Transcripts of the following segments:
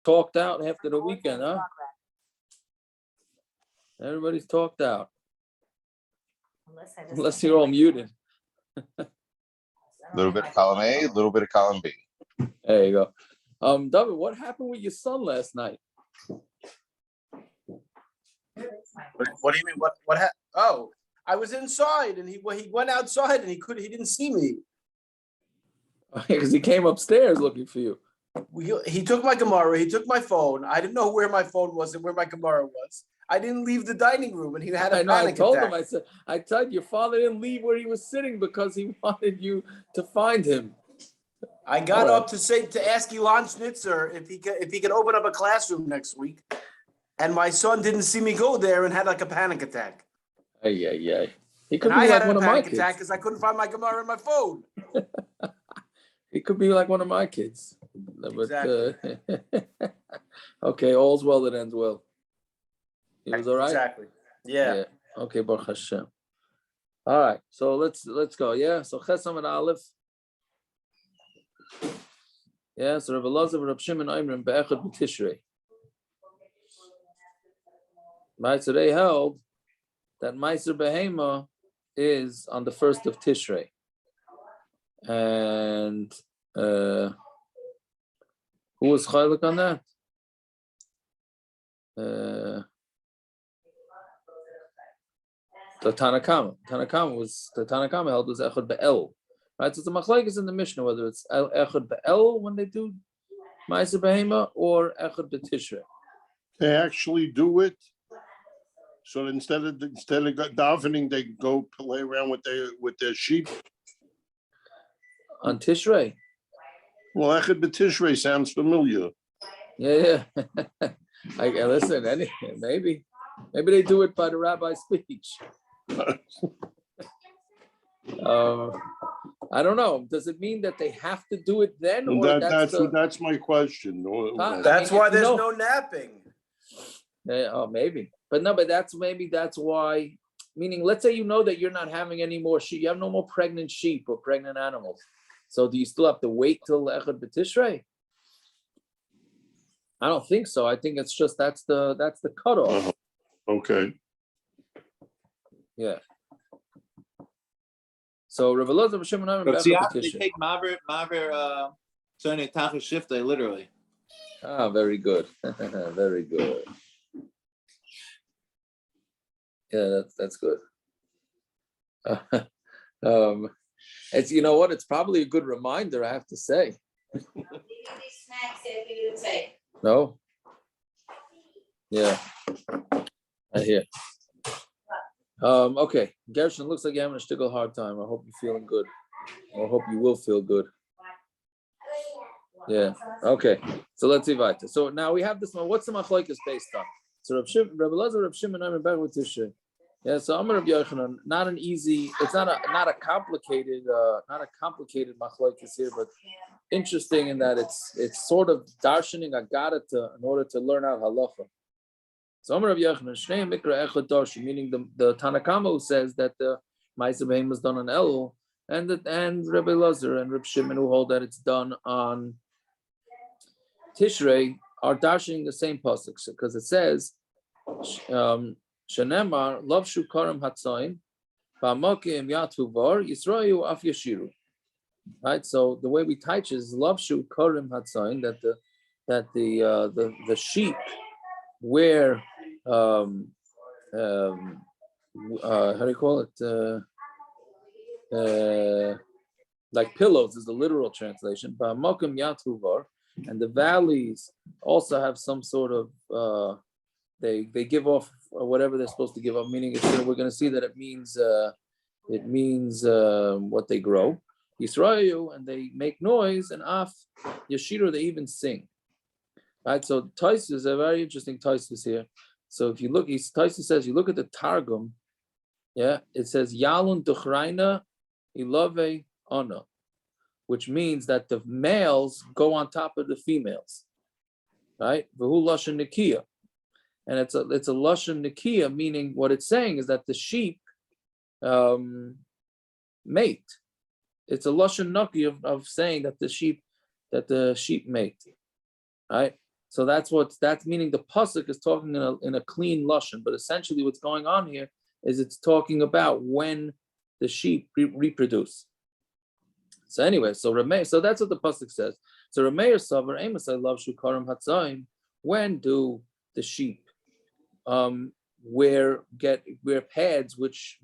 talked out after the weekend, huh? Everybody's talked out. Unless you're all muted. A little bit of column A, a little bit of column B. There you go. David, what happened with your son last night? What do you mean? What happened? Oh, I was inside, and he went outside, and he didn't see me. Because he came upstairs looking for you. He took my Gemara. He took my phone. I didn't know where my phone was and where my Gemara was. I didn't leave the dining room, and he had a panic I told attack. him. I told your father didn't leave where he was sitting because he wanted you to find him. I got up to ask Elon Schnitzer if he could open up a classroom next week, and my son didn't see me go there and had like a panic attack. Yeah. He could And be I like had one a of my panic kids. attack because I couldn't find my Gemara in my phone. He could be like one of my kids. But, Exactly. Okay, all's well that ends well. He was all right? Exactly. Yeah. Okay, Baruch Hashem. All right, so let's go. Yeah, so Chesam and Aleph. Yeah, so Rav Elazar, Rav Shimon, Oimrim, Be'echad B'Tishrei. Right, so they held that maaser behema is on the 1st of Tishrei. And who was chaylik on that? The Tanakama. The Tanakama held was echad be'el. Right, so the Machlokes in the Mishnah whether it's echad be'el when they do maaser behema or echad be'tishrei. They actually do it. So instead of davening, they go play around with their sheep. On Tishrei. Well, Echad B'Tishrei sounds familiar. Yeah. Listen, maybe they do it by the rabbi's speech. I don't know. Does it mean that they have to do it then? Or That's my question. That's why there's no napping. Maybe. But that's why, meaning, let's say you know that you're not having any more sheep, you have no more pregnant sheep or pregnant animals. So do you still have to wait till Echad B'Tishrei? I don't think so. I think it's just that's the cutoff. Okay. Yeah. So Rav Elazar, Rav Shimon, but see, they take maaser Sonei Tachas Shifta literally. Very good. Very good. Yeah, that's good. It's it's probably a good reminder, I have to say. No? Yeah. I hear. Okay. Gershon, looks like you're having a shtickle hard time. I hope you're feeling good. I hope you will feel good. Yeah. Okay. So let's see Vita. So now we have this one. What's the Machlokes based on? So Rav Elazar, Rav Shimon, I'm back with Tishrei. Yeah, so Amar Rav Yochanan, not an easy, it's not a complicated Machlokes here, but interesting in that it's sort of darshaning agadata in order to learn out halacha. So Amar Rav Yochanan, Shnei Mikra Echad Darshan, meaning the Tanakama who says that the maaser behema is done on Elul, and Rabbi Elazar and Reb Shimon who hold that it's done on Tishrei are darshaning the same pasuk because it says Shenemar Lavshu Karam Hatzain Ba'makim Yatu Var Yisrayu Af Yeshiru. Right. So the way we teach is Lavshu Karam Hatzain that the sheep wear how do you call it? Like pillows is the literal translation. Ba'makim Yatu Var. And the valleys also have some sort of they give off whatever they're supposed to give up. Meaning, we're going to see that it means what they grow. Yisrael, and they make noise, and af Yeshiru, they even sing. Right. So Taisus is a very interesting Taisus here. So if you look, Taisus says you look at the Targum. Yeah, it says Yalun Duchraina Ilave Ona, which means that the males go on top of the females, right? V'hu lashon nikia, and it's a lashon nikia, meaning what it's saying is that the sheep mate. It's a lashon naki of saying that the sheep mate, right? So that's meaning the pasuk is talking in a clean lashon, but essentially what's going on here is it's talking about when the sheep reproduce. So anyway, so that's what the pasuk says. So Rameir Savar Amos I love Shukarim Hatzaim. When do the sheep wear pads, which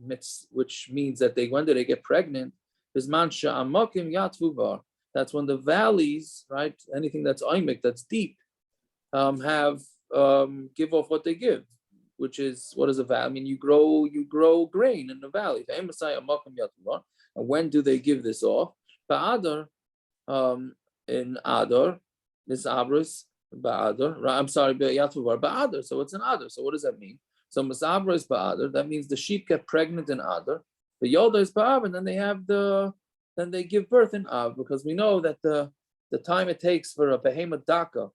means that when do they get pregnant? Is mansha amakim yatvuvar. That's when the valleys, right? Anything that's oimik, that's deep, have give off what they give, which is what is a valley? I mean, you grow grain in the valley. And when do they give this off? Ba'adar, in Adar, this Abris, Ba'adar. I'm sorry, Yatvuvar, Ba'adar. So it's an Adar. So what does that mean? So Masabra is Ba'adar. That means the sheep get pregnant in Adar. The Yoda is Ba'av, and then they give birth in Av, because we know that the time it takes for a behemoth daka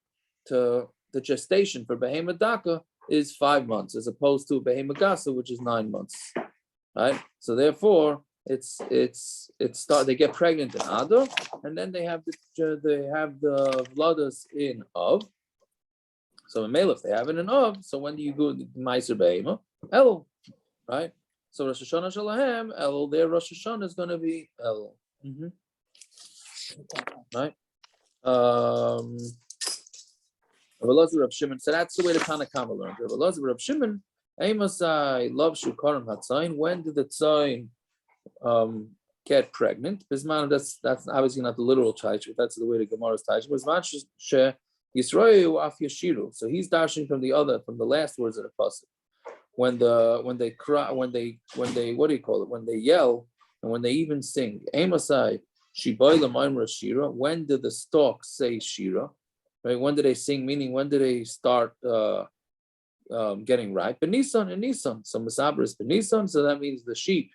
to the gestation for behemoth daka is 5 months, as opposed to behemoth gasa, which is 9 months, right? So therefore, they get pregnant in Adar, and then they have the vladas in Av. So in Melech they have it in Av. So when do you go maaser behemoth? Elul, right? So Rosh Hashanah Shalahem, Elul, their Rosh Hashanah is going to be Elul. Right? Reb Shimon. So that's the way the Tanakama learned. Reb Shimon, Amosai love Shukarim Hatzain. When did the Tzain get pregnant? Bisman, that's obviously not the literal Taishu, that's the way the Gemara is Taishu. Bisman she Yisrael af Yashiru. So he's dashing from the last words of the pasuk. When they cry, when they what do you call it? When they yell and when they even sing. Amosai Shibayla Maimra Shira. When did the stalk say Shira? Right? When do they sing? Meaning, when do they start getting ripe? But Nissan. So Masaber is Nissan. So that means the sheep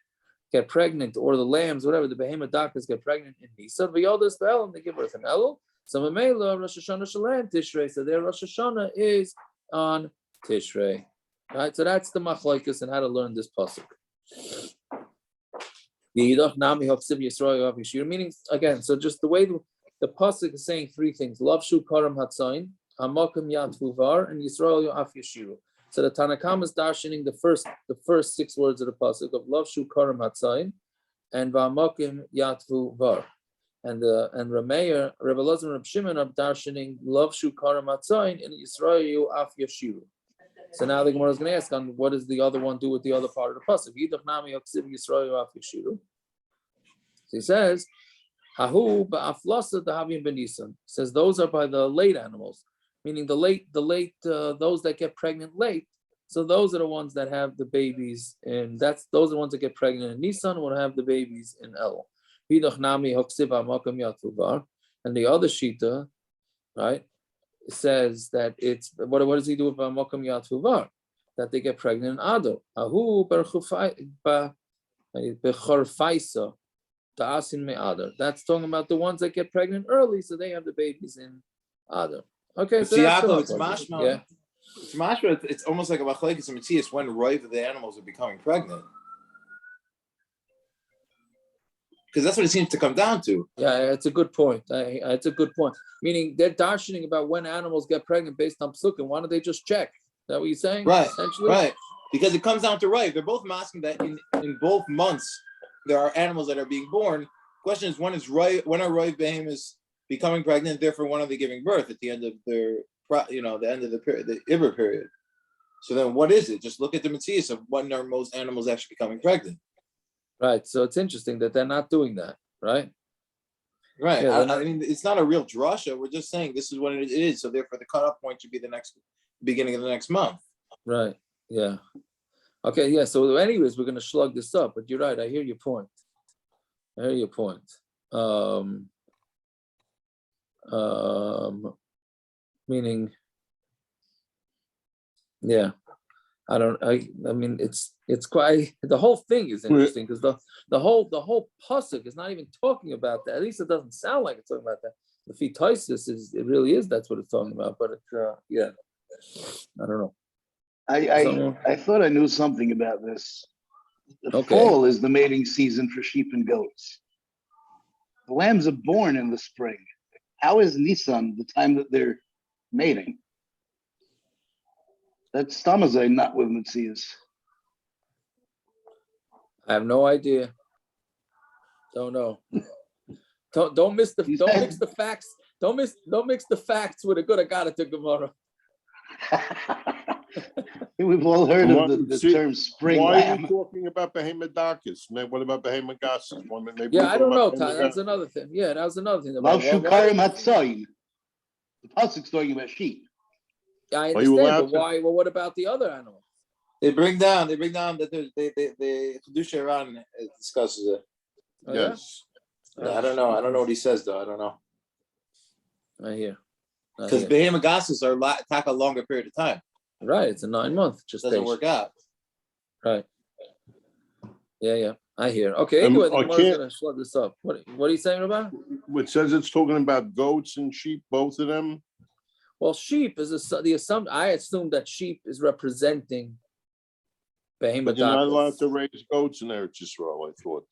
get pregnant, or the lambs, whatever, the behemoth doctors get pregnant in Nissan. V'yodas b'Elul, and they give birth in Elul. So Mamela Rosh Hashanah Shalem Tishrei. So their Rosh Hashanah is on Tishrei. Right. So that's the Machlokes and how to learn this pasuk. Meaning again, so just the way the pasuk is saying three things: Lav shu karam hatzain, hamakim yatvuvar, and Yisrael yoaf yeshiru. So the Tanakam is darshaning the first 6 words of the pasuk of Lav shu karam hatzain and v'hamakim yatvuvar, and Rameir, Rebbe Elazar, and Reb Shimon are darshaning Lav shu karam hatzain and Yisrael yoaf yeshiru. So now the Gemara is going to ask on what does the other one do with the other part of the pasuk? So he says, "Hahu ba'aflasa dahavim benisan." Says those are by the late animals, meaning the late those that get pregnant late. So those are the ones that have the babies, and those are the ones that get pregnant in Nissan will have the babies in Elul. And the other shita, right, says that it's what does he do with Makam Yatvuvar? That they get pregnant in Adar. Ahu bechorfaisa ta'asin me Adar. That's talking about the ones that get pregnant early, so they have the babies in Adar. Okay, so that's it's mashma. Yeah. It's mashma. It's almost like a machlokes and mitzias when ripe the animals are becoming pregnant. Because that's what it seems to come down to. Yeah, it's a good point. It's a good point. Meaning they're darshaning about when animals get pregnant based on psukim. Why don't they just check? Is that what you're saying? Right. Essentially? Right. Because it comes down to ripe. They're both masking that in both months there are animals that are being born. Question is when are ripe behemoths becoming pregnant? Therefore, when are they giving birth at the end of the end of the period, the Ibra period? So then, what is it? Just look at the mitzias of when are most animals actually becoming pregnant. Right. So it's interesting that they're not doing that, right? Right. Yeah, I mean, it's not a real drasha. We're just saying this is what it is. So therefore, the cutoff point should be the beginning of the next month. Right. Yeah. Okay. Yeah. So anyways, we're going to slug this up. But you're right. I hear your point. Meaning, yeah. I mean, it's quite, the whole thing is interesting because the whole pasuk is not even talking about that. At least it doesn't sound like it's talking about that. The fitosis it really is, that's what it's talking about. But it's yeah, I don't know. I thought I knew something about this. The fall is the mating season for sheep and goats. The lambs are born in the spring. How is Nissan the time that they're mating? That's Stamazai, not with Metzias. I have no idea. Don't know. Don't mix the facts. Don't mix the facts with a good Agadata Gemara. We've all heard What- of the see, term spring Why are lamb. you talking about Behemothakis? What about Behemothakis? Yeah, I don't know, Ty. That's another thing. Yeah, that was another thing. Lav Shukarim Hatzayin. The pasuk's talking about sheep. I Are you understand, allowed but to- why? Well, what about the other animals? They bring down that the Kedusha Iran discusses it. Oh, yeah? Yes. I don't know what he says though. I don't know. I hear. Because Behemagasis take a longer period of time. Right, it's a 9 month It doesn't work out. Right. Yeah. I hear. Okay, I anyway, the Gemara's can't- gonna slug this up. What are you saying about? It says it's talking about goats and sheep, both of them. Well, sheep is the assumption. I assume that sheep is representing behemoth. But you're not allowed to raise goats in Eretz Yisrael, I thought.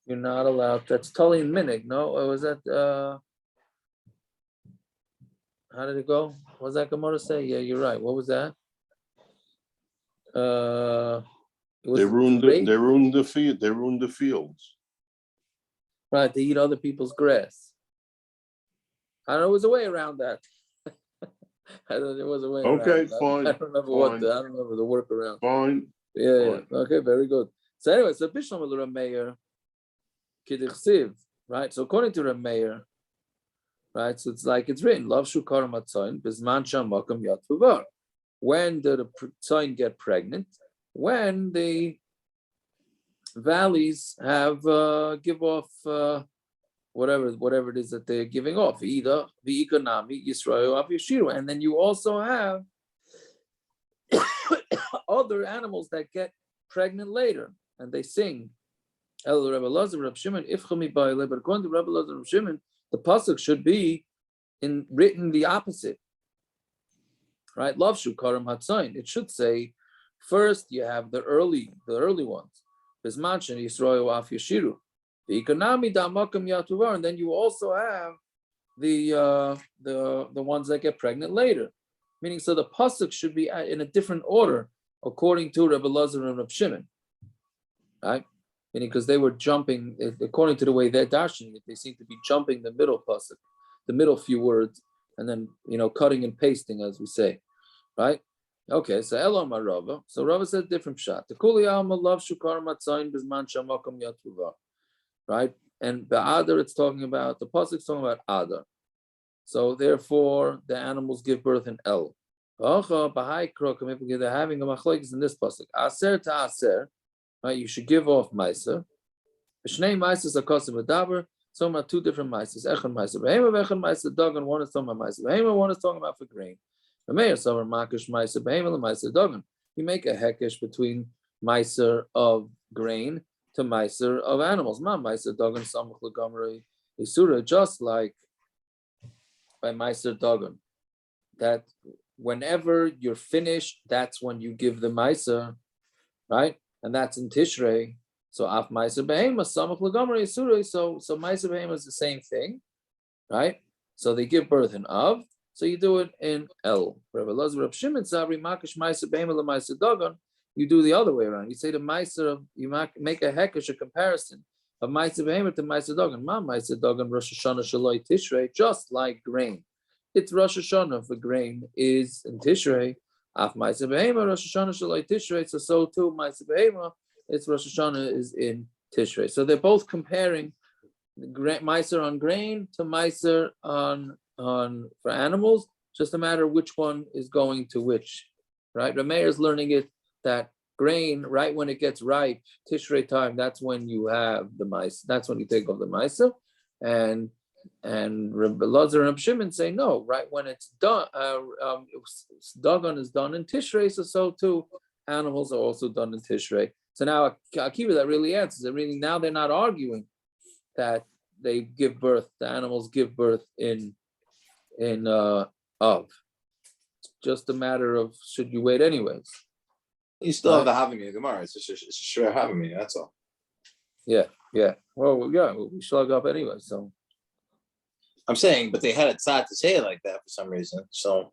You're not allowed. That's totally minig. No, or was that? How did it go? What was that Gemara say? Yeah, you're right. What was that? It was They ruined the field. They ruined the fields. Right, they eat other people's grass. I don't know. It was a way around that. I don't. There was a way. Okay, around it. fine. I don't remember fine. I don't remember the workaround. Fine. Yeah. Okay, very good. So anyway, so Bishlam Rameir Kiddichsiv, right? So according to Rameir, right? So it's like it's written, Love Shukar Matzain, Bisman Shamakam Yatvuvar. When did the tzayin get pregnant? When the valleys have give off whatever it is that they're giving off, either the economy Yisrael of Yeshiru, and then you also have other animals that get pregnant later, and they sing. Elul Rebbe Lazar Reb Shimon Ifchami Ba'ile, but according to Rebbe Lazar Reb Shimon, the pasuk should be written the opposite, right? Love Shukarim Hatzain. It should say first you have the early ones, Bismanchin Yisrael Af Yeshiru, the economy Damakam Yatuvar, and then you also have the ones that get pregnant later. Meaning, so the pasuk should be in a different order according to Rebbe Lazar and Reb Shimon, right? Meaning, because they were jumping according to the way they're dashing it, they seem to be jumping the middle pasuk, the middle few words, and then cutting and pasting, as we say, right? Okay, so Elam Rava. So Rava said different shot. The Kuli Alma love Shukar Matzain Bisman Shamakom Yatuva, right? And Ba'adar, it's talking about the pasuk's talking about Adar. So therefore, the animals give birth in El. They're having a Machlokes in this pasuk. Aser to Aser, right? You should give off maaser. Shnei maasers are kosim v'daber. Some are two different maasers. Echan maaser behema, echan maaser dogan. One is talking about maaser behema, one is talking about for grain. The mayor some are makish maaser behema and maaser dogan. You make a hekesh between maaser of grain to maaser of animals. Ma maaser dogan samach legamrei isura, just like by maaser dogan, that whenever you're finished, that's when you give the maaser, right? And that's in Tishrei. So af maaser behema samach legamrei isura. So maaser behema is the same thing, right? So they give birth in Av. So you do it in El. Rabbi Elazar Reb Shimon Sabri makish maaser behema le maaser dogan. You do the other way around. You say the maaser of, you make a hekesh, a comparison of maaser behema to maaser dogan. Ma maaser dogan Rosh Hashanah shaloi Tishrei, just like grain. It's Rosh Hashanah for grain is in Tishrei. Af maaser behema Rosh Hashanah shaloi Tishrei. So too maaser behema, it's Rosh Hashanah is in Tishrei. So they're both comparing maaser on grain to maaser on for animals. Just a matter of which one is going to which, right? Rameir is learning it that grain, right when it gets ripe, Tishrei time, that's when you have the maaser. That's when you take off the maaser, and Rabbi Elazar and Rabbi Shimon say no, right when it's done. Dagon is done in Tishrei, so too animals are also done in Tishrei. So now Akiva, that really answers it. Really, now they're not arguing that they give birth. The animals give birth in Av. It's just a matter of should you wait anyways. You still have the Havamina Gemara. It's a share Havamina. That's all. Yeah. Well, yeah, we slug up anyway. So I'm saying, but they had it sad to say it like that for some reason. So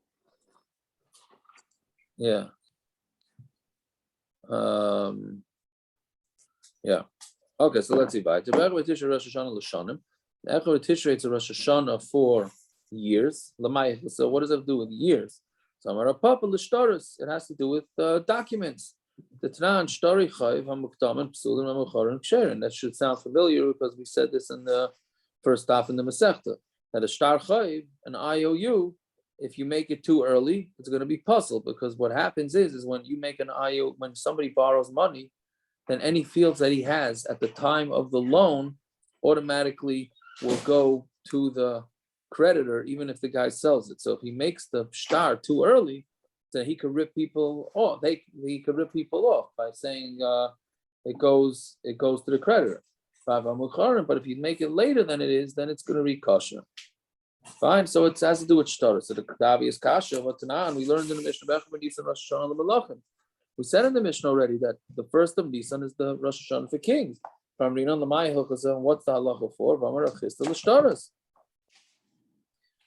Yeah. Yeah. Okay, so let's see. Tishrei Rosh Hashanah l'shanim. Tishrei it's a Rosh Hashanah for years. So what does it do with years? So it has to do with documents. The Tanan Shtari Chayv Hamuktaman Psulim Hamucharim Ksherin. That should sound familiar because we said this in the first half in the Masechta. That a Shtar Chayv, an IOU, if you make it too early, it's going to be puzzled because what happens is when you make an IOU, when somebody borrows money, then any fields that he has at the time of the loan automatically will go to the creditor, even if the guy sells it. So if he makes the shtar too early, then he could rip people off. He could rip people off by saying it goes to the creditor. But if you make it later than it is, then it's going to read kasha. Fine. So it has to do with shtar. So the Kadavi is kasha. We learned in the Mishnah Rosh Hashanah. We said in the Mishnah already that the first of Nissan is the Rosh Hashanah for kings. What's the halacha for?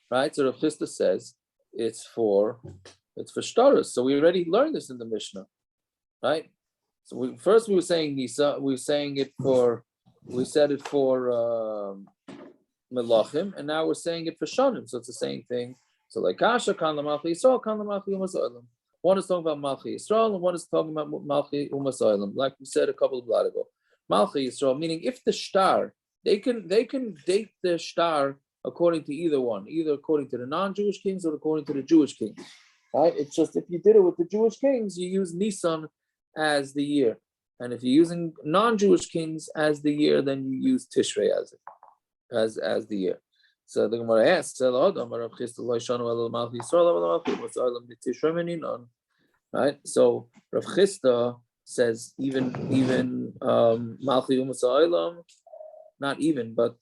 Right? So Rav Chisda says it's for shtaros. So we already learned this in the Mishnah, right? So we were saying Nisa, we said it for Melachim, and now we're saying it for Shanim. So it's the same thing. So like Kasha kan l'malchi Yisrael, kan l'malchi umas olam. One is talking about Malchi Yisrael, and one is talking about Malchi Umas Olam, like we said a couple of blot ago. Malchi Yisrael, meaning if the shtar, they can date the shtar according to either one, either according to the non-Jewish kings or according to the Jewish kings. Right? It's just if you did it with the Jewish kings, you use Nissan as the year, and if you're using non-Jewish kings as the year, then you use Tishrei as the year. So the Gemara asks, right? So Rav Chisda says even Malchi Umas Ha'olam, not even, but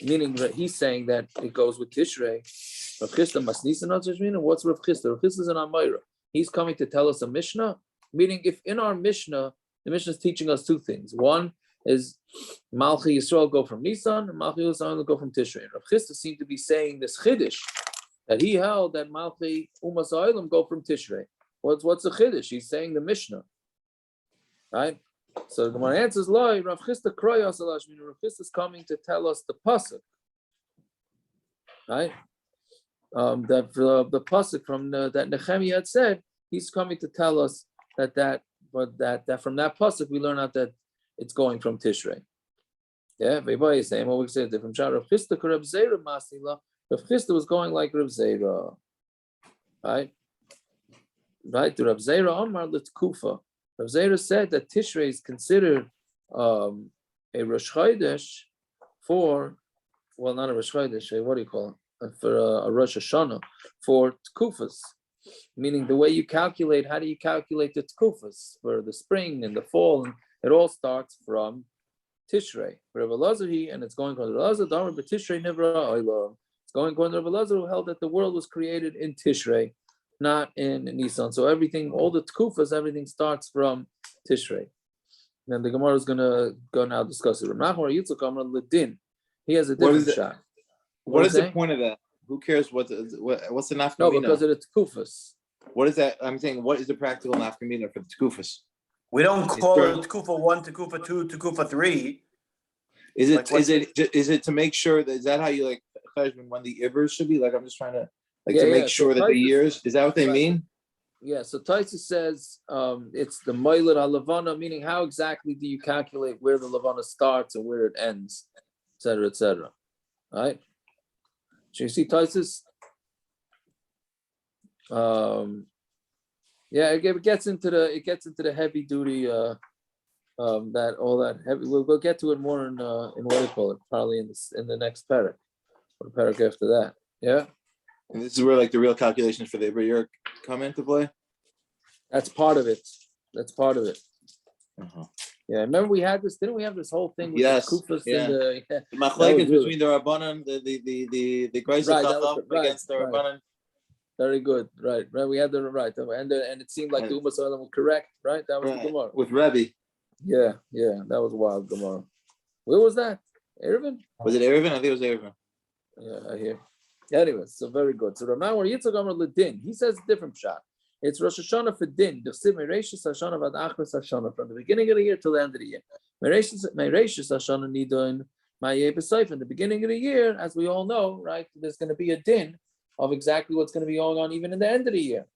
meaning that he's saying that it goes with Tishrei. Rav Chisda must Nissan not Tishmin. What's Rav Chisda? Rav Chisda is an Amayra. He's coming to tell us a Mishnah. Meaning, if in our Mishnah, the Mishnah is teaching us two things. One is Malchi Yisrael go from Nissan, and Malchi Yisrael go from Tishrei. Rav Chisda seemed to be saying this Chiddush that he held that Malchi Umas Ha'olam go from Tishrei. What's the Chiddush? He's saying the Mishnah, right? So the Gemara answers, "Loi Rav Chisda Kroyas Alash." Rav Chisda is coming to tell us the pasuk, right? That the pasuk from that Nehemiah had said, he's coming to tell us that from that pasuk we learn out that it's going from Tishrei. Yeah, everybody is saying what we said from Rav Chisda Rav Zera Masila. Rav Chisda was going like Rav Zera, right? Right. To Rav Zera Amar L'Tkufa. Rav Zera said that Tishrei is considered a Rosh Chodesh for, well, not a Rosh Chodesh. What do you call it? For a Rosh Hashanah for Tkufas. Meaning the way you calculate, how do you calculate the Tkufas for the spring and the fall? And it all starts from Tishrei. Rav Elazar, and it's going on Rav Elazar, but Tishrei Nivra Olam. It's going on Rav Elazar, who held that the world was created in Tishrei, not in Nissan. So everything, all the Tkufas, everything starts from Tishrei. And the Gemara is going to go now discuss it. He has a different shot. What is the point of that? Who cares what's the nafkamina? No, because of the Tkufas. What is that? I'm saying, what is the practical nafkamina for the Tkufas? We don't call it Tekufa 1, Tekufa 2, Tekufa 3. Is it to make sure that, is that how you like when the Ivers should be? Like, I'm just trying to make sure that the years, is that what they mean? Yeah, so Taisa says it's the Moiled HaLavana, meaning how exactly do you calculate where the Lavana starts and where it ends, etc., etc. Right? So you see Taisa's, yeah, it gets into the heavy duty that all that heavy. We'll get to it more in what do you call it? Probably in the next parak or the parak after that. Yeah. And this is where like the real calculations for the Iber come into play. That's part of it. Uh-huh. Yeah, remember we had this. Didn't we have this whole thing with the Kufas yeah. and the Machlokes between the Rabbanan, the Grace of against the Rabbanan. Very good, right? We had the right, and it seemed like the Umas Olam was correct, right? That was the Gemara with Rebbe. Yeah, that was wild Gemara. Where was that? Erevin? Was it Erevin? I think it was Erevin. Yeah, I hear. Anyway, so very good. So now we're Yitzchak Amar Ledin. He says a different shot. It's Rosh Hashanah for din. From the beginning of the year till the end of the year. Mereishis Hashanah nidon ma'yeh b'soif. In the beginning of the year, as we all know, right, there's going to be a din of exactly what's going to be going on even in the end of the year,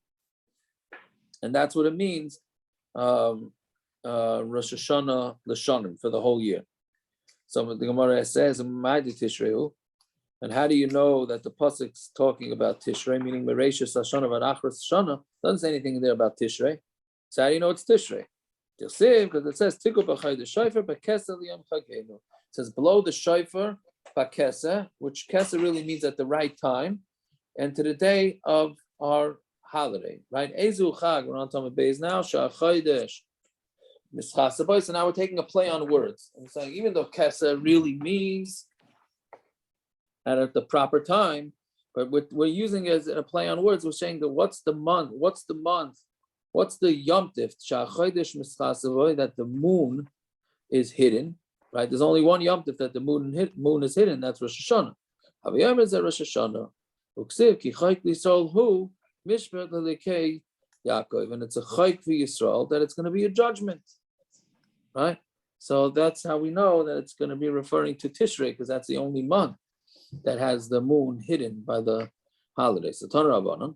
and that's what it means. Rosh Hashanah l'shanim for the whole year. So the Gemara says, Tishrei. And how do you know that the pasuk's talking about Tishrei, meaning Mereshis Hashanah v'Achros Hashanah? Doesn't say anything in there about Tishrei. So how do you know it's Tishrei? Because it says Tiku b'chay the shofar b'kesa liyom chagenu. It says blow the shofar b'kesa, which kesa really means at the right time, and to the day of our holiday, right? Ezu chag. We're on Talmud Beis now. Shah Chodesh. So now we're taking a play on words. I'm saying even though kesa really means at the proper time, but we're using it as a play on words. We're saying that what's the month, what's the Yom Tif, that the moon is hidden, right? There's only one Yom Tif that the moon is hidden, that's Rosh Hashanah. Havayom is Rosh Hashanah. Uksiv ki chayk l'Yisrael hu mishpat l'lekei Yaakov, and it's a chayk for Yisrael that it's going to be a judgment, right? So that's how we know that it's going to be referring to Tishrei, because that's the only month that has the moon hidden by the holidays. So Tanur Rabbanan,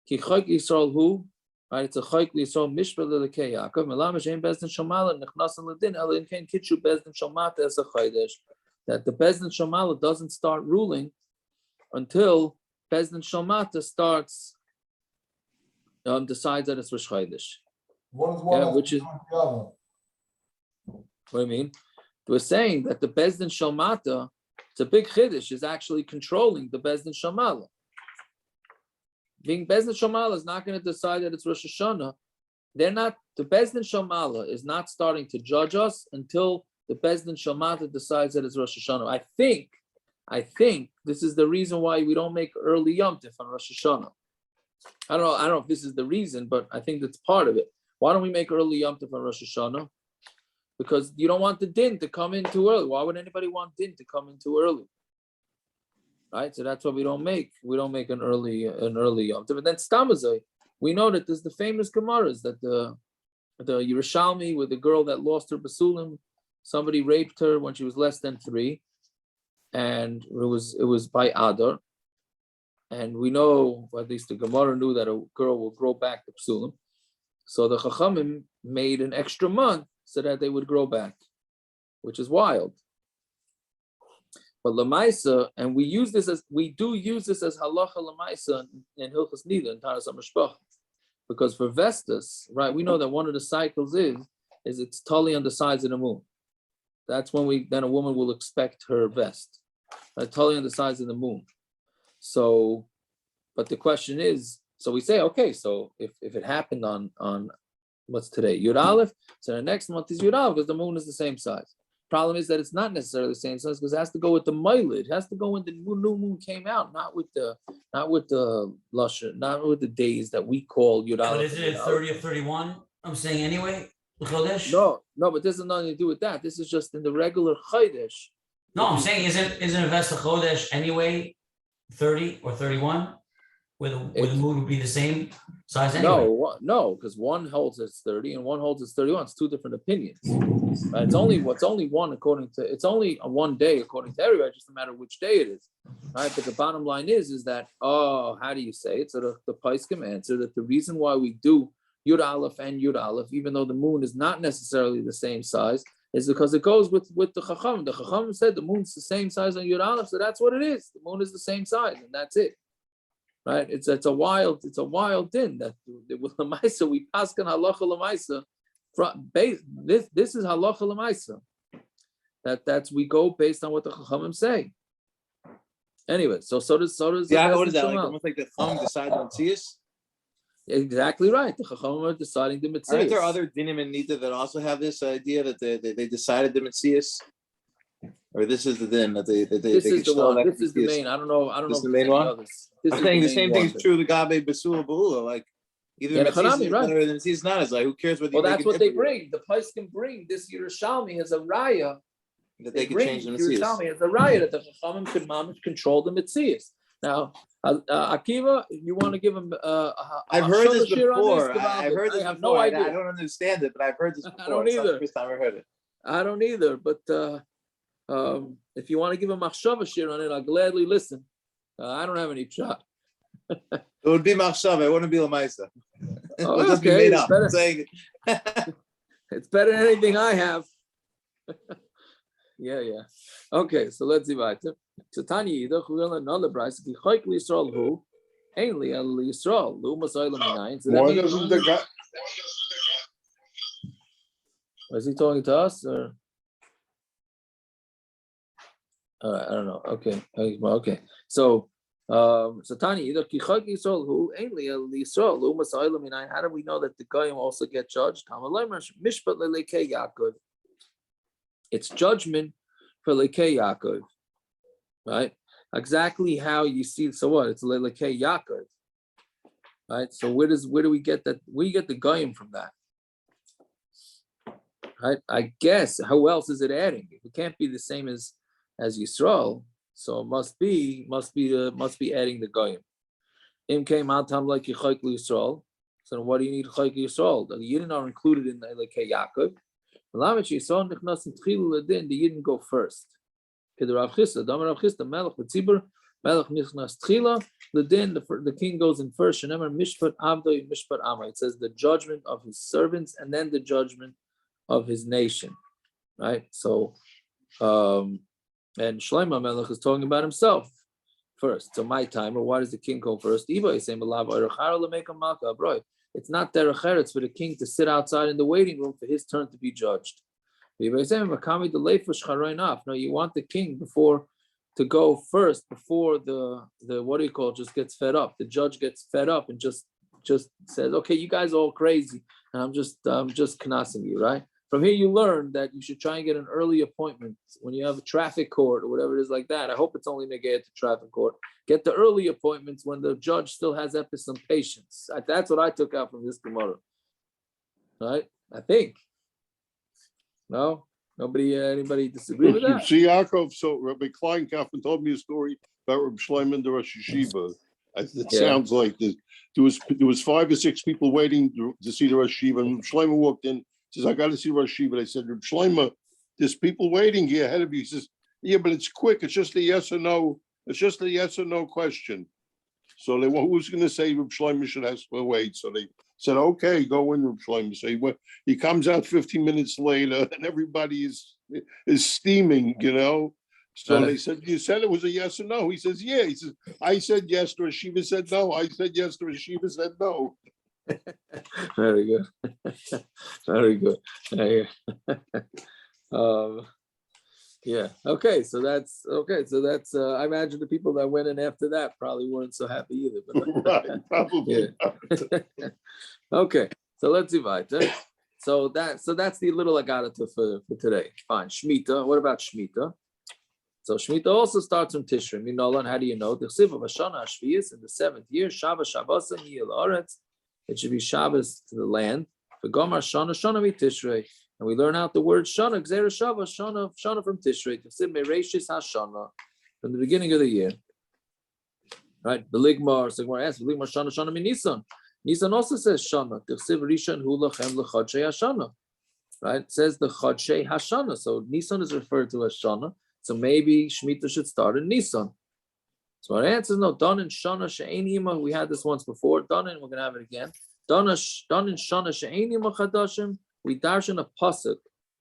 ki chayk Yisrael hu, right? It's a chayk Yisrael mishpat l'lekei Yaakov. Melam shein bezdin shomala nechnasan l'din ela in kein kitchu bezdin shomata es a chodesh. That the bezdin shomala doesn't start ruling until bezdin shomata starts decides that it's Rosh Chodesh. Which is what do you mean? We're saying that the bezdin shomata, it's a big chiddush, is actually controlling the bezdin shomala. Being bezdin shomala is not going to decide that it's Rosh Hashanah. The bezdin shomala is not starting to judge us until the bezdin shomata decides that it's Rosh Hashanah. I think this is the reason why we don't make early Yom Tif on Rosh Hashanah. I don't know if this is the reason, but I think that's part of it. Why don't we make early Yom Tif on Rosh Hashanah? Because you don't want the din to come in too early. Why would anybody want din to come in too early? Right? So that's what we don't make. We don't make an early Yom Tif. But then Stamazai, we know that there's the famous Gemaras that the Yerushalmi with the girl that lost her basulim, somebody raped her when she was less than 3, and it was by Adar. And we know, at least the Gemara knew, that a girl will grow back the psulim. So the Chachamim made an extra month so that they would grow back, which is wild. But Lamaisa, and we do use this as halacha Lamaisa in Hilchas Nida and Taras HaMishpach, because for Vestas, right, we know that one of the cycles is it's totally on the sides of the moon. That's when then a woman will expect her vest, right, totally on the sides of the moon. So, but the question is, so we say, okay, so if it happened on what's today, Yud Aleph, so the next month is Yud Aleph because the moon is the same size. Problem is that it's not necessarily the same size because it has to go with the Mailid. It has to go when the new moon came out, not with the lusher, not with the days that we call Yud Aleph. But isn't it 30 or 31? I'm saying anyway, Chodesh? No, but this has nothing to do with that. This is just in the regular Chodesh. No, I'm saying isn't a Vesta Chodesh anyway 30 or 31, where the moon would be the same size anyway? No, because one holds it's 30 and one holds it's 31. It's two different opinions. Right? It's only one according to. It's only a one day according to everybody. Just no matter which day it is. Right? But the bottom line is that how do you say it? So the Paiskim answer that the reason why we do Yud Aleph and Yud Aleph, even though the moon is not necessarily the same size, is because it goes with the Chacham. The Chacham said the moon's the same size on Yud Aleph, so that's what it is. The moon is the same size, and that's it. Right? It's a wild din that with Lamaisa we paskan halacha Lamaisa. This is halacha Lamaisa. That's we go based on what the Chachamim say. Anyway, so does yeah. What is that? Like almost like the Chacham decides on Tzias? Exactly right. The Chachamim are deciding the Metzias. Aren't there other dinim and nida that also have this idea that they decided the Metzias? Or this is the din that they This is the one. This is the main. I don't know. This is the main one. I'm saying the same thing is true. The Gabe Basula Ba'ula, like either Metzias is better than Metzias not. It's like who cares whether. Well, that's what they bring. The place can bring this Yerushalmi as a raya that they can change the Metzias. Yerushalmi as a raya that the Chachamim could control the Metzias. Now, Akiva, you want to give him? I've heard this shir on before. I've I've heard this have before. no I idea. don't understand it, but I've heard this before. I don't It's not the either. first time I heard it. I don't either. But if you want to give a machshava shir on it, I'll gladly listen. I don't have any shot. It would be machshava. It wouldn't be lamaisa. It Oh, would just be okay, made it's up. better. Saying, It's better than anything I have. Yeah. Okay, so let's see weiter. So Tanya Yidach, we learn another price. Ki choik l'Yisrael hu, ainly el l'Yisrael, lu masayla minayin. So that Why means doesn't the guy? is he talking to us or? I don't know. Okay. So Tanya Yidach, ki choik l'Yisrael hu, ainly el l'Yisrael, lu masayla minayin. How do we know that the goyim also get judged? Mishpat le'lekei Yaakov. It's judgment for Lekei Yaakov, right? Exactly how you see. So what? It's Lekei Yaakov, right? So where do we get that? Where do you get the goyim from that, right? I guess how else is it adding? If it can't be the same as Yisrael, so it must be adding the goyim. Im came out time like Yichayk Yisrael. So what do you need Yichayk Yisrael? The Yidden are included in the Lekei Yaakov. The Yidden go first. The king goes in first. It says the judgment of his servants and then the judgment of his nation. Right? So, and Shlomo Melech is talking about himself first. So my timer, why does the king go first? It's not derech eretz for the king to sit outside in the waiting room for his turn to be judged. No, you want the king to go first before the what do you call it, just gets fed up. The judge gets fed up and just says, okay, you guys are all crazy, and I'm just knasing you, right? From here you learn that you should try and get an early appointment when you have a traffic court or whatever it is like that. I hope it's only negay at the traffic court. Get the early appointments when the judge still has some patience. That's what I took out from this Gemara. Right? I think. No? Anybody disagree with that? See, Yaakov, so Rabbi Kleinkaffen told me a story about Rabbi Shlomo the Rosh Hashiva. It sounds like this. There was 5 or 6 people waiting to see the Rosh Hashiva, and Shlomo walked in, says, I got to see Rosh Hashiva. I said, Rabbi Shlomo, there's people waiting here ahead of you. He says, yeah, but it's quick. It's just a yes or no. It's just a yes or no question. So who's going to say Rabbi Shlomo should have to wait? So they said, okay, go in, Rabbi Shlomo. So he comes out 15 minutes later, and everybody is steaming, So they said, you said it was a yes or no? He says, yeah. He says, I said yes, the Shiva said no. I said yes, the Shiva said no. Very good. Very good. Yeah. Okay. So that's I imagine the people that went in after that probably weren't so happy either. But Right, probably. Yeah. Okay. So let's see weiter. So that's the little Agadata for today. Fine. Shmita. What about Shmita? So Shmita also starts from Tishrei. Minolan, how do you know? The Chsiv of Hashana Hashviyas in the 7th year. Shabbos Shabbosam Yil Aretz. It should be Shabbos to the land. For Gomar Shana Shana mi Tishrei. And we learn out the word Shana, Gzera Shabbos, Shana from Tishrei. Chsiv Mereishis Hashana. From the beginning of the year. Right? The Ligmar, so Ligmar asks, Ligmar Shana Shana mi Nissan. Nissan also says Shana. Chsiv Rishon Hu Lachem L'Chodshei Hashana. Right? It says the Chodshei Hashana. So Nissan is referred to as Shana. So maybe Shemitah should start in Nissan. So our answer is no. Don in Shana She'enima. We had this once before. Don in, we're going to have it again. Don in Shana She'enima Chadashim. We darshan a pasuk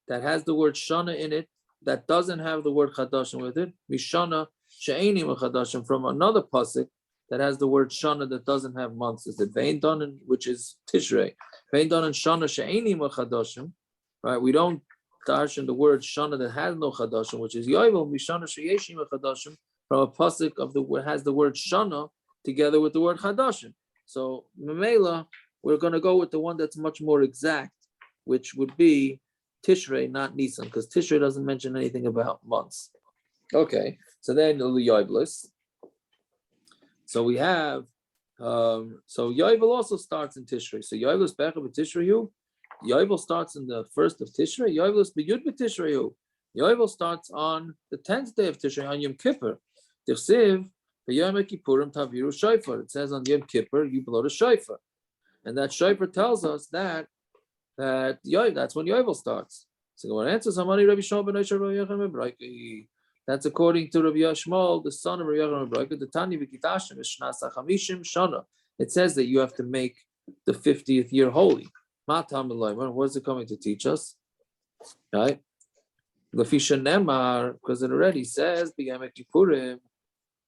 that has the word Shana in it that doesn't have the word Chadashim with it. Mishana She'enima Chadashim from another pasuk that has the word Shana that doesn't have months. Is it Vein Don, which is Tishrei. Vein Don in Shana She'enima Chadashim. Right? We don't darshan the word Shana that has no Chadashim, which is yovel. Mishana She'yeshim Chadashim. From a pasuk of has the word Shana together with the word Chadashim. So Memela, we're going to go with the one that's much more exact, which would be Tishrei, not Nissan, because Tishrei doesn't mention anything about months. Okay, so then the Yovelis. So we have, so Yovel also starts in Tishrei. So Yovelis Bechav Tishreyu. Yovel starts in the 1st of Tishrei. Yovelis B'Yud B'Tishreyu. Yovel starts on the 10th day of Tishrei on Yom Kippur. Tishrei Yom Kippurim taviru shofar. It says on Yom Kippur you blow the shofar, and that shofar tells us that that's when yovel starts. So what answers Hamani Rabbi Shmuel ben Yosher Rabbi Yochanan ben Brayka. That's according to Rabbi Yishmael, the son of Rabbi Yochanan ben Brayka. The Tani v'Kitashim is Shnas HaChamishim Shana. It says that you have to make the 50th year holy. What is it coming to teach us? Right? Lefisha Nemar, because it already says B'Yom Kippurim,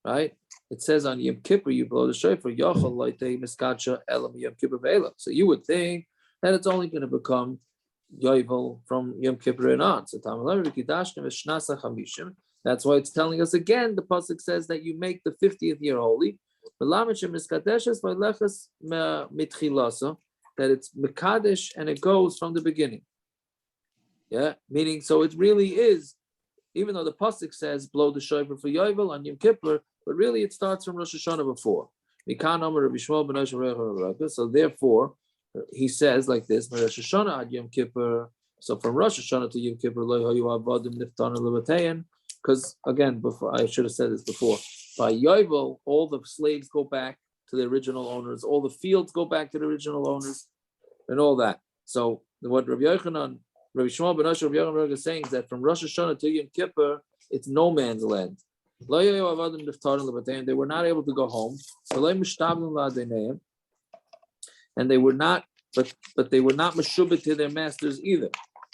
right? It says on Yom Kippur you blow the shofar. Yochel loitei miskadsha elam Yom Kippur ve'elam. So you would think that it's only going to become yovel from Yom Kippur and on. So that's why it's telling us again. The pasuk says that you make the 50th year holy. That it's mekadesh and it goes from the beginning. Yeah, meaning so it really is. Even though the pasuk says blow the shofar for yovel on Yom Kippur, but really it starts from Rosh Hashanah before. So therefore, he says like this: Rosh Hashanah ad Yom Kippur. So from Rosh Hashanah to Yom Kippur, because again, before I should have said this before. By yovel, all the slaves go back to the original owners, all the fields go back to the original owners, and all that. So what Rabbi Shmuel ben Yosher Rabbi Yochanan is saying is that from Rosh Hashanah to Yom Kippur, it's no man's land. They were not able to go home, and they were not, but they were not meshubit to their masters either.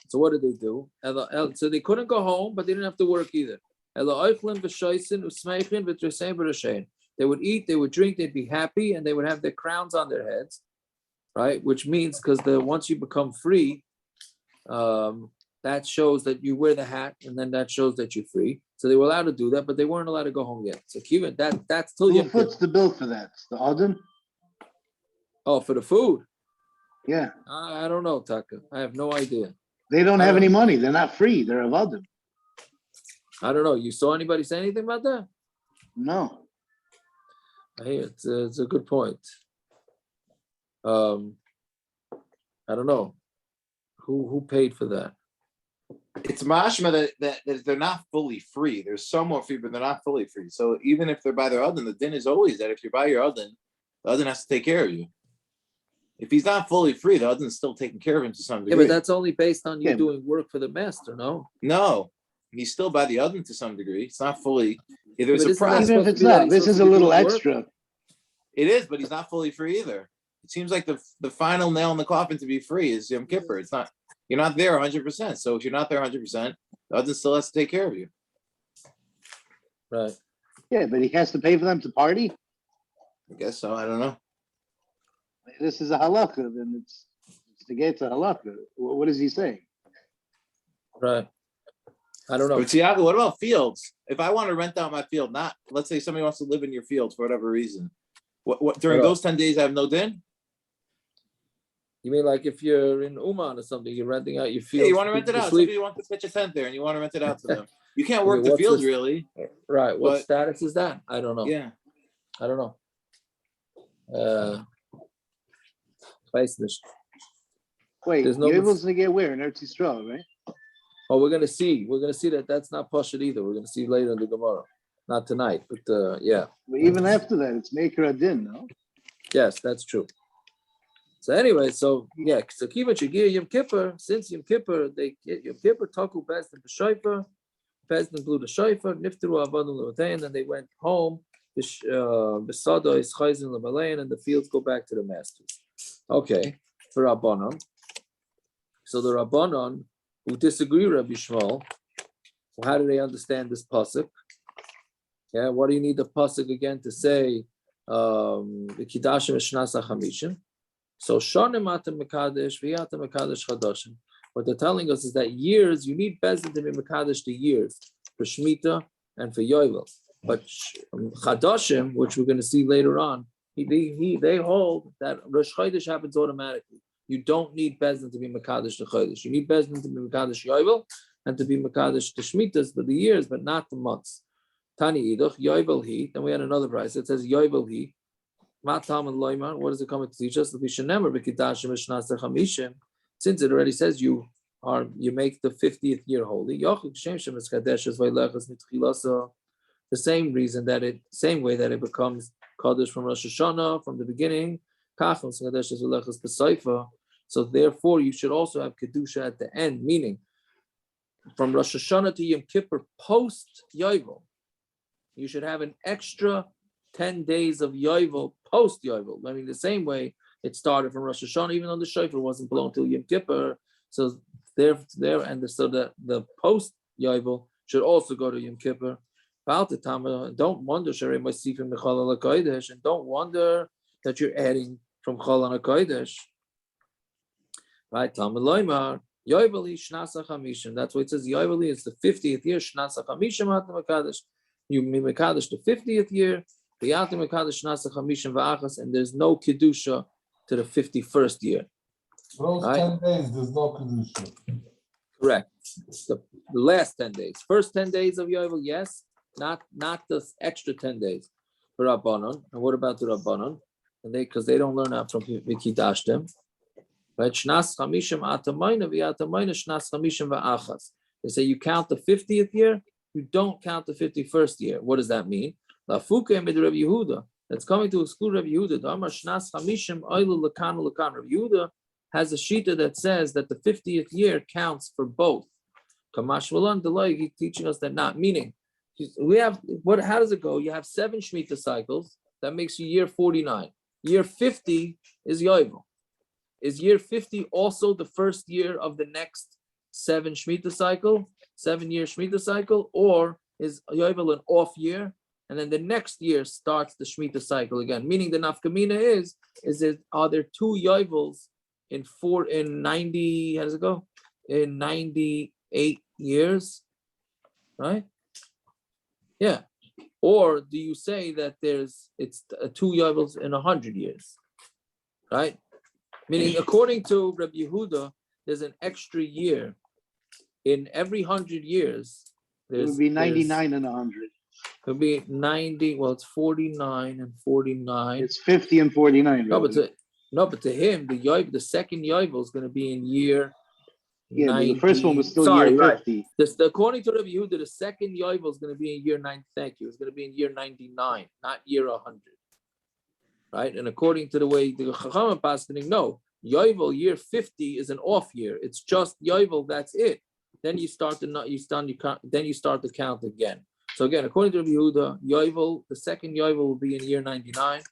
So what did they do? So they couldn't go home, but they didn't have to work either. They would eat, they would drink, they'd be happy, and they would have their crowns on their heads, right? Which means because once you become free, that shows that you wear the hat, and then that shows that you're free. So they were allowed to do that, but they weren't allowed to go home yet. So Kevin, that's till Who foots the bill for that? The Adam? Oh, for the food? Yeah. I don't know, Taka. I have no idea. They don't have any money. They're not free. They're Avadim. I don't know. You saw anybody say anything about that? No. I hear it's a good point. I don't know. Who paid for that? It's mashma that they're not fully free. There's somewhat free, but they're not fully free. So even if they're by their Adon, the din is always that if you're by your Adon, the Adon has to take care of you. If he's not fully free, the Adon's still taking care of him to some degree. Yeah, but that's only based on you doing work for the master, no? No, he's still by the Adon to some degree. It's not fully. There's a process. Even if it's not, this is a little extra. Work. It is, but he's not fully free either. It seems like the final nail in the coffin to be free is Yom Kippur. It's not. You're not there 100%. So if you're not there 100%, the Adon still has to take care of you. Right. Yeah, but he has to pay for them to party? I guess so. I don't know. This is a halakha, then it's to get to halakha. What is he saying? Right. I don't know. But Tiago, what about fields? If I want to rent out my field, not let's say somebody wants to live in your fields for whatever reason. What during those 10 days I have no din? You mean like if you're in Uman or something, you're renting out your field? Yeah, you want to rent it out. Somebody wants to pitch a tent there and you want to rent it out to them. You can't work the fields really. Right. What status is that? I don't know. Yeah. I don't know. Wait, Yovel's gonna get where in Eretz Yisrael, right? Oh, we're gonna see. We're gonna see that's not Pashut either. We're gonna see later in the Gemara, not tonight, but yeah. But even after that, it's Maker Adin, no? Yes, that's true. So anyway, so yeah, so Kiva Chagir Yom Kippur. Since Yom Kippur, Yom Kippur Taku Bezdin B'Shofar, Bezdin blew the Shofar, Niftaru Avadim L'Vatei, and then they went home. Besado is Chayzin L'Balayan, and the fields go back to the masters. Okay, for Rabbanon. So the Rabbanon who disagree, Rabbi Shmuel, how do they understand this pasuk? Yeah, what do you need the pasuk again to say? The Kidashim Shnas HaChamishim. So Shonim Atem Mekadesh, V'yatem Mekadesh Chadashim. What they're telling us is that years, you need Bezdin to be Mekadesh the years for shmitta and for yovel. But Chadashim, which we're going to see later on, they hold that Rosh Chodesh happens automatically. You don't need Bezdin to be Mekadesh the Chodesh. You need Bezdin to be Mekadesh yovel and to be Mekadesh the shmittas for the years, but not the months. Tani Iduch, yovel he. Then we had another price that says yovel he. Matam and Loiman, what does it come to teach us? Since it already says you make the 50th year holy. The the same way that it becomes Chodesh from Rosh Hashanah from the beginning. So therefore, you should also have Kedusha at the end, meaning from Rosh Hashanah to Yom Kippur post yovel, you should have an extra 10 days of yovel post yovel. I mean, the same way it started from Rosh Hashanah, even though the shofar wasn't blown till Yom Kippur. So the post yovel should also go to Yom Kippur. Don't wonder, and don't wonder that you're adding from Chol and Kodesh. Right? Talmud Loimar, Yovel Shnasa Chamishim. That's why it says Yovel is the 50th year. Shnasa Chamishim Atam Mekadesh. You Mekadesh the 50th year. The Atam Mekadesh Shnasa Chamishim Va'achas, and there's no Kedusha to the 51st year. Those right? 10 days, there's no Kedusha. Correct. The last 10 days. First 10 days of Yovel, yes. Not the extra 10 days. For Rabbanon. And what about the Rabbanon? And because they don't learn out from Mikidashtem. Right? Shnas Chamishim Atamayna V'Atamayna Shnas Chamishim V'Achas. They say you count the 50th year, you don't count the 51st year. What does that mean? Lafuka Mid Rav Yehuda. That's coming to exclude Rav Yehuda. Damar Shnas Chamishim Oilu Lakan Lakan. Rav Yehuda has a shita that says that the 50th year counts for both. Kamash Valan Delay, he's teaching us that not, meaning we have what? How does it go? You have 7 shmitta cycles. That makes you year 49. Year 50 is yovel. Is year 50 also the first year of the next 7 shmitta cycle, 7-year shmitta cycle, or is yovel an off year, and then the next year starts the shmitta cycle again? Meaning the nafkamina is it are there 2 yovels in 90? How does it go? In 98 years, right? Yeah. Or do you say that it's 2 yovels in 100 years, right? Meaning, according to Rabbi Yehuda, there's an extra year in every 100 years. It would be 99 and 100. Could be 90. Well, it's 49 and 49. It's 50 and 49. No, but to him, the second yovel is going to be in year. Yeah, 90. the first one was still year 50. Right. According to Rabbi Yehuda, the second yovel is going to be in year 90. Thank you. It's going to be in year 99, not year 100. Right? And according to the way the Chacham Paskening, no, yovel year 50 is an off year. It's just yovel. That's it. Then you start to count again. So again, according to Rabbi Yehuda, yovel, the second yovel will be in year 99,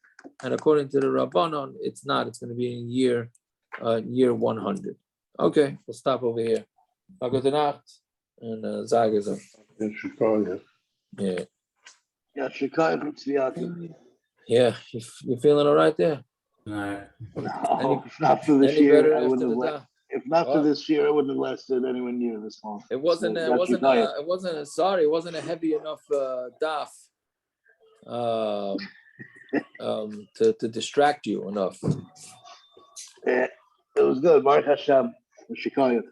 and according to the Rabbanon, it's not. It's going to be in year 100. Okay, we'll stop over here. Good night and Zagaza. In Chicago. Yeah. Yeah, Chicago. Yeah, you feeling all right there? All right. No, if not for this year, I wouldn't have. If not for this year, I wouldn't have lasted anywhere near this long. It wasn't a heavy enough daf to distract you enough. It was good. Baruch Hashem, Chicago.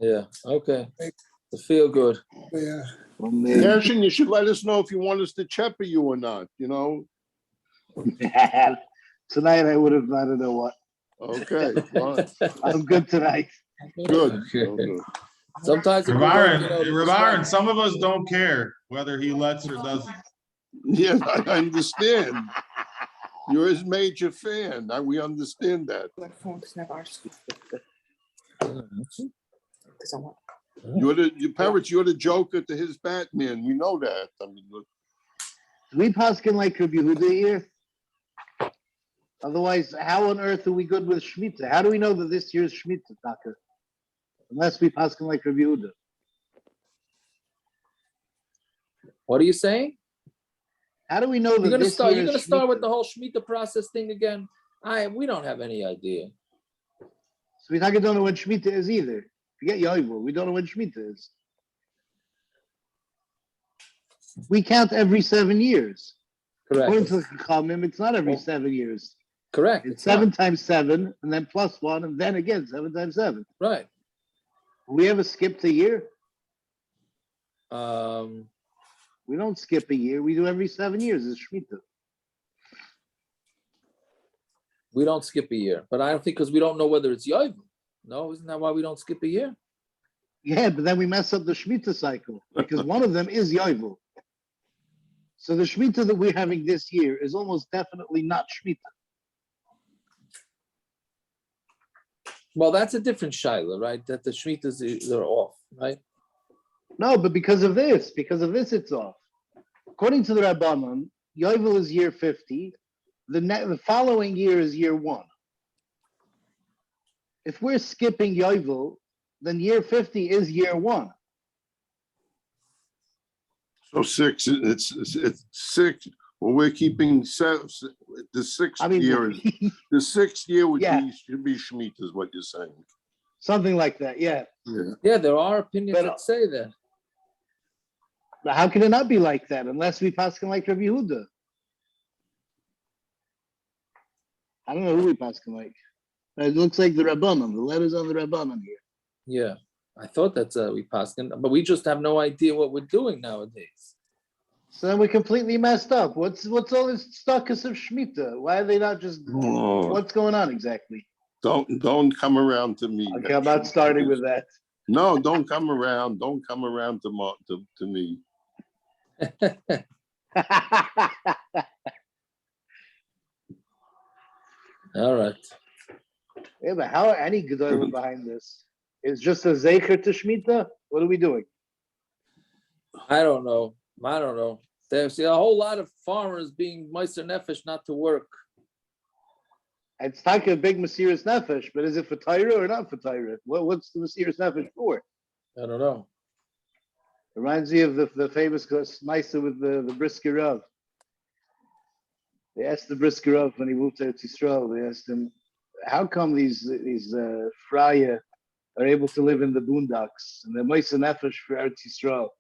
Yeah. Okay. To feel good. Yeah. Gershon, you should let us know if you want us to chepper you or not. You know. Tonight I would have. I don't know what. Okay. Fine. I'm good tonight. Good. Okay. Okay. Sometimes Ravarin, some of us don't care whether he lets or doesn't. Yeah, I understand. You're his major fan. We understand that. You're the Joker to his Batman. We know that. I mean, look. We paskin like Rabbi Yehuda here. Otherwise, how on earth are we good with shmitta? How do we know that this year's shmitta, Taka? Unless we paskin like Rabbi Yehuda. What are you saying? How do we know that you're this you're gonna start with the whole shmita process thing again? We don't have any idea. So we don't know when shmita is either. Forget yovel. We don't know when shmita is. We count every 7 years. Correct. According to the Chachamim, it's not every 7 years. Correct. It's 7 times 7, and then plus 1, and then again 7 times 7. Right. We ever skipped a year? We don't skip a year. We do every 7 years. It's shmita. We don't skip a year, but I don't think because we don't know whether it's yovel. No, isn't that why we don't skip a year? Yeah, but then we mess up the shmita cycle because one of them is yovel. So the shmita that we're having this year is almost definitely not shmita. Well, that's a different shaila, right? That the shmitas they're off, right? No, but because of this, it's off. According to the Rabbanon, yovel is year 50. The following year is year 1. If we're skipping yovel, then year 50 is year 1. So six, it's 6. Well, we're keeping the sixth year. The 6th year would should be Shemitah, is what you're saying. Something like that, yeah. Yeah, there are opinions that say that. But how can it not be like that unless we pass like Rabbi Yehuda? I don't know who we pass like. It looks like the Rabbanon. The letters on the Rabbanon here. Yeah, I thought that's we passed, but we just have no idea what we're doing nowadays. So then we're completely messed up. What's all this stockus of Shemitah? Why are they not just? What's going on exactly? Don't come around to me. Okay, I'm not starting with that. No, don't come around. Don't come around to me. All right. Yeah, but how are any gedolim behind this? It's just a zecher to Shemitah? What are we doing? I don't know. There's a whole lot of farmers being maaser nefesh not to work. It's like a big Mesiras Nefesh, but is it for Torah or not for Torah? What's the Mesiras Nefesh for? I don't know. Reminds me of the famous maaser with the brisker Rav. They asked the brisker Rav when he moved to Tishrei. They asked him, "How come these Fraya are able to live in the boondocks and they're maaser nefesh for Eretz Yisrael?"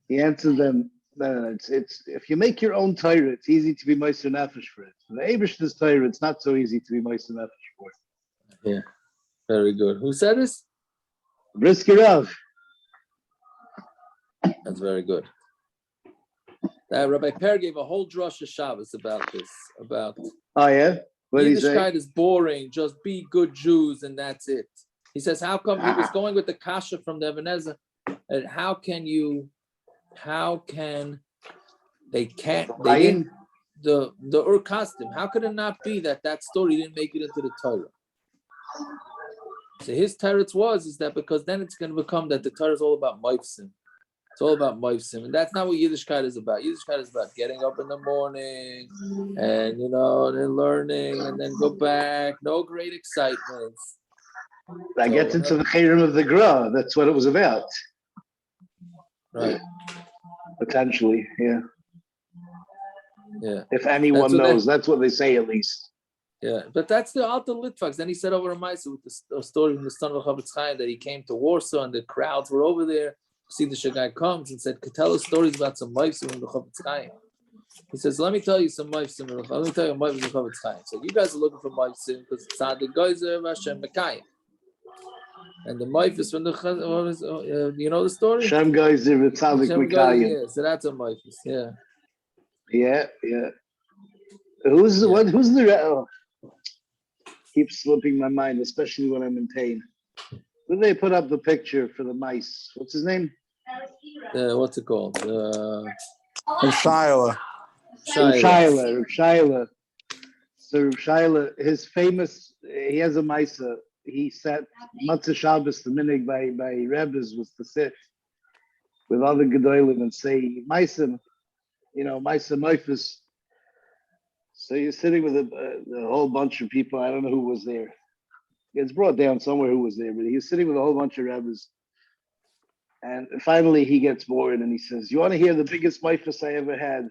He answered them, "No, it's if you make your own Torah, it's easy to be maaser nefesh for it. For the Eibishter's Torah, it's not so easy to be maaser nefesh for it." Yeah, very good. Who said this? Brisker Rav. That's very good. Rabbi Per gave a whole drasha Shabbos about this. About What did he say? Yiddishkeit is boring. Just be good Jews and that's it. He says, how come he was going with the kasha from the Ebenezer? And how can they didn't the Ur custom? How could it not be that story didn't make it into the Torah? So his teretz is that because then it's going to become that the Torah is all about moifsim. It's all about moifsim, and that's not what Yiddishkeit is about. Yiddishkeit is about getting up in the morning and then learning and then go back. No great excitement. That gets into the chayrim of the Gra. That's what it was about. Right. Potentially, yeah. Yeah. If anyone knows, that's what they say at least. Yeah, but that's the Alta Litvax. Then he said over a Maisa with the story from the son of Chavetz Chaim that he came to Warsaw and the crowds were over there. See the Shagai comes and said, "Could tell us stories about some Maifsim in the Chavetz Chaim." He says, "Let me tell you some Maifsim. Let me tell you Maifsim in the Chavetz Chaim." So you guys are looking for Maifsim because it's Tzaddik Geyser Hashem Mekayim. And the Maifis from the you know the story? Shem Geyser Tzaddik Mekayim. Yeah, so that's a Maifis. Yeah. Yeah. Who's the keeps slipping my mind, especially when I'm in pain. When they put up the picture for the mice, what's his name? What's it called? Shaila. Shaila. So Shaila, he has a maisa. He sat Matzah Shabbos, the minig by Rebbe's was to sit with other gedolim and say maisa, maisa moifus. So you're sitting with a whole bunch of people. I don't know who was there. It's brought down somewhere who was there, but he's sitting with a whole bunch of rabbis. And finally he gets bored and he says, "You want to hear the biggest maifus I ever had?"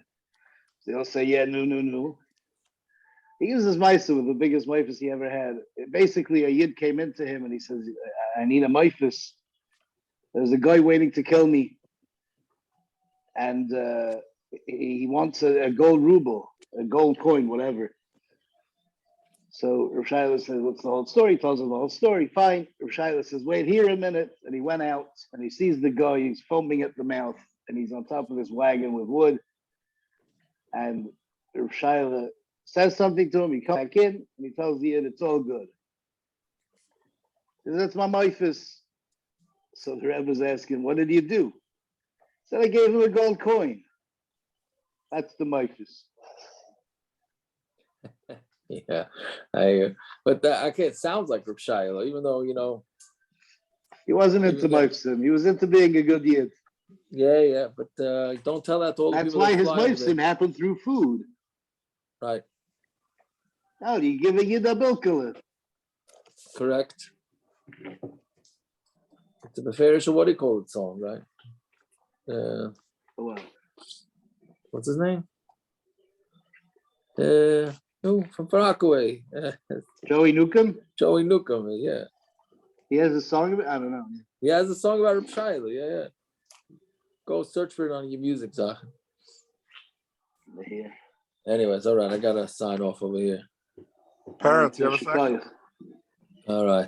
So they'll say, "Yeah, no." He uses maisa with the biggest maifus he ever had. Basically, a yid came into him and he says, "I need a maifus. There's a guy waiting to kill me. And he wants a gold ruble, a gold coin, whatever." So Rav Shaila says, "What's the whole story?" He tells him the whole story. Fine. Rav Shaila says, "Wait here a minute." And he went out and he sees the guy. He's foaming at the mouth and he's on top of this wagon with wood. And Rav Shaila says something to him. He comes back in and he tells the Yid, "It's all good." He says, "That's my maifus." So the Rebbe's asking, "What did you do?" He said, "I gave him a gold coin." That's the Moses. Yeah, okay, it sounds like Reb Shiloh, even though He wasn't Even into though- Moses. He was into being a good yid. yeah, but don't tell that to all the That's people. why that his fly over Moses there. happened through food. Right, How do you give a yid a bilkele? correct. It's a beferish, what do you call it song, right? What's his name? From Rockaway. Joey Newcomb? Joey Newcomb, yeah. He has a song about, I don't know. He has a song about Reb Shiloh, yeah. Go search for it on your music, Zach. Here. Anyways, all right, I gotta sign off over here. Parents, you have a second? All right.